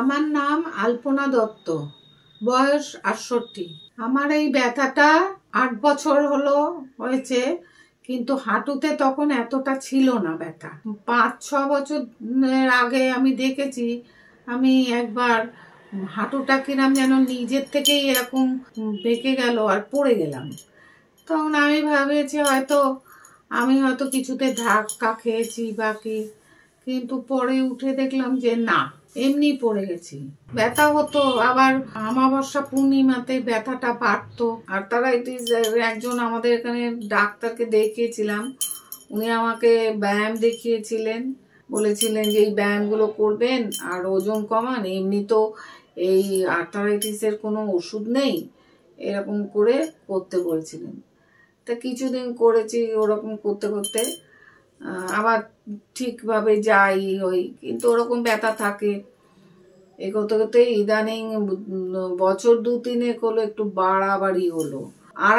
আমার নাম আলপনা দত্ত, বয়স 68। আমার এই ব্যথাটা 8 বছর হলো হয়েছে, কিন্তু হাঁটুতে তখন এতটা ছিল না ব্যথা। 5-6 বছরের আগে আমি দেখেছি, আমি একবার হাঁটুটা কিরম যেন নিজের থেকেই এরকম বেঁকে গেল আর পড়ে গেলাম। তখন আমি ভাবেছি আমি হয়তো কিছুতে ধাক্কা খেয়েছি বা কি, কিন্তু পরে উঠে দেখলাম যে না, এমনি পড়ে গেছি। ব্যথা হতো, আবার অমাবস্যা পূর্ণিমাতে ব্যথাটা বাড়তো। আর্থারাইটিস একজন আমাদের এখানে ডাক্তারকে দেখিয়েছিলাম, উনি আমাকে ব্যায়াম দেখিয়েছিলেন, বলেছিলেন যে এই ব্যায়ামগুলো করবেন আর ওজন কমান, এমনি তো এই আর্থারাইটিসের কোনো ওষুধ নেই, এরকম করে করতে বলেছিলেন। তা কিছুদিন করেছি, ওরকম করতে করতে আবার ঠিকভাবে যাই ওই, কিন্তু ওরকম ব্যথা থাকে। এই করতে করতে ইদানিং বছর 2-3 হলো একটু বাড়াবাড়ি হলো। আর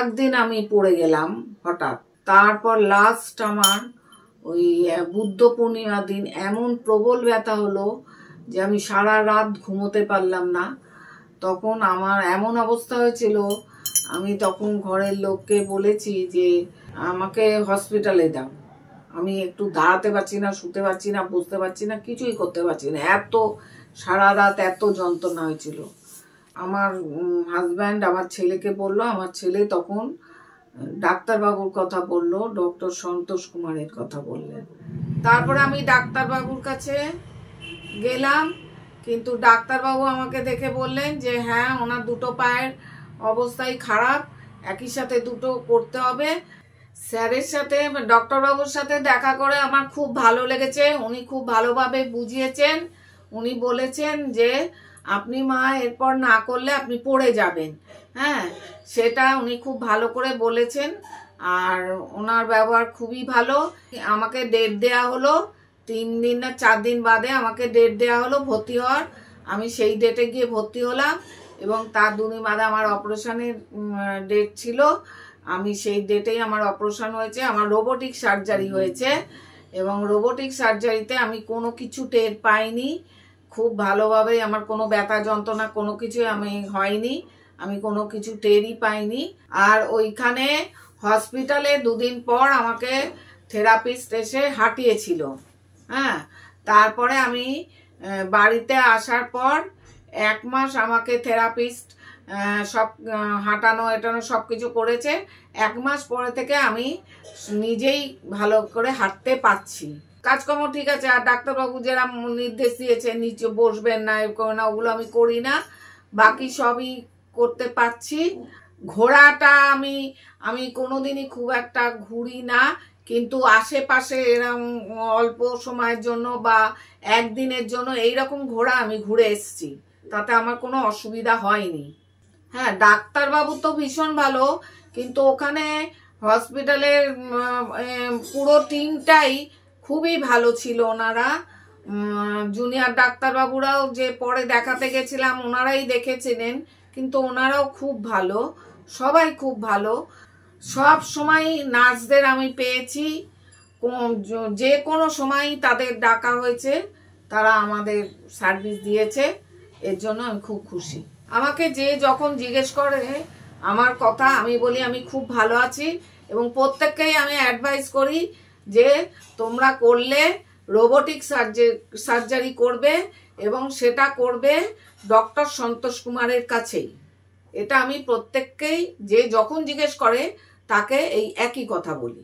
একদিন আমি পড়ে গেলাম হঠাৎ। তারপর লাস্ট আমার ওই বুদ্ধ পূর্ণিমার দিন এমন প্রবল ব্যথা হলো যে আমি সারা রাত ঘুমোতে পারলাম না। তখন আমার এমন অবস্থা হয়েছিল, আমি তখন ঘরের লোককে বলেছি যে আমাকে হসপিটালে দাও। আমি একটু দাঁড়াতে পারছি না, শুতে পারছি না, বুঝতে পারছি না, কিছুই করতে পারছি না, এত সারা রাত এত যন্ত্রণা হয়েছিল। আমার হাজব্যান্ড আমার ছেলেকে বললো, আমার ছেলে তখন ডাক্তারবাবুর কথা বললো, ডক্টর সন্তোষ কুমারের কথা বললেন। তারপরে আমি ডাক্তারবাবুর কাছে গেলাম, কিন্তু ডাক্তারবাবু আমাকে দেখে বললেন যে হ্যাঁ, ওনার দুটো পায়ের অবস্থাই খারাপ, একই সাথে দুটো করতে হবে। স্যারের সাথে, ডক্টরবাবুর সাথে দেখা করে আমার খুব ভালো লেগেছে। উনি খুব ভালোভাবে বুঝিয়েছেন। উনি বলেছেন যে আপনি মা এরপর না করলে আপনি পড়ে যাবেন, হ্যাঁ, সেটা উনি খুব ভালো করে বলেছেন। আর ওনার ব্যবহার খুবই ভালো। আমাকে ডেট দেয়া হলো 3 দিন না 4 দিন বাদে আমাকে ডেট দেয়া হলো ভর্তি হওয়ার। আমি সেই ডেটে গিয়ে ভর্তি হলাম এবং তার 2 দিন বাদে আমার অপারেশনের ডেট ছিল। আমি সেই ডেটেই আমার অপারেশন হয়েছে। আমার রোবোটিক সার্জারি হয়েছে এবং রোবোটিক সার্জারিতে আমি কোনো কিছু টের পাইনি। খুব ভালোভাবে আমার কোনো ব্যথা যন্ত্রণা কোনো কিছুই আমি হয়নি, আমি কোনো কিছু টেরই পাইনি। আর ওইখানে হসপিটালে 2 দিন পর আমাকে থেরাপিস্ট এসে হাঁটিয়েছিল, হ্যাঁ। তারপরে আমি বাড়িতে আসার পর 1 মাস আমাকে থেরাপিস্ট সব হাঁটানো এটানো সব কিছু করেছে। 1 মাস পরে থেকে আমি নিজেই ভালো করে হাঁটতে পারছি। কাজকর্ম ঠিক আছে, আর ডাক্তারবাবু যেরকম নির্দেশ দিয়েছে নিচে বসবেন না, ওগুলো আমি করি না, বাকি সবই করতে পারছি। ঘোরাটা আমি কোনোদিনই খুব একটা ঘুরি না, কিন্তু আশেপাশে এরকম অল্প সময়ের জন্য বা একদিনের জন্য এইরকম ঘোরা আমি ঘুরে এসেছি, তাতে আমার কোনো অসুবিধা হয়নি। হ্যাঁ, ডাক্তারবাবু তো ভীষণ ভালো, কিন্তু ওখানে হসপিটালের পুরো টিমটাই খুবই ভালো ছিল। ওনারা জুনিয়র ডাক্তারবাবুরাও যে পরে দেখাতে গেছিলাম ওনারাই দেখেছিলেন, কিন্তু ওনারাও খুব ভালো, সবাই খুব ভালো। সব সময় নার্সদের আমি পেয়েছি, যে কোনো সময় তাদের ডাকা হয়েছে, তারা আমাদের সার্ভিস দিয়েছে, এর জন্য আমি খুব খুশি। আমাকে যে যখন জিজ্ঞেস করে আমার কথা, আমি বলি আমি খুব ভালো আছি এবং প্রত্যেককেই আমি অ্যাডভাইস করি যে তোমরা করলে রোবোটিক সার্জারি করবে এবং সেটা করবে ডক্টর সন্তোষ কুমারের কাছেই। এটা আমি প্রত্যেককেই যে যখন জিজ্ঞেস করে তাকে এই একই কথা বলি।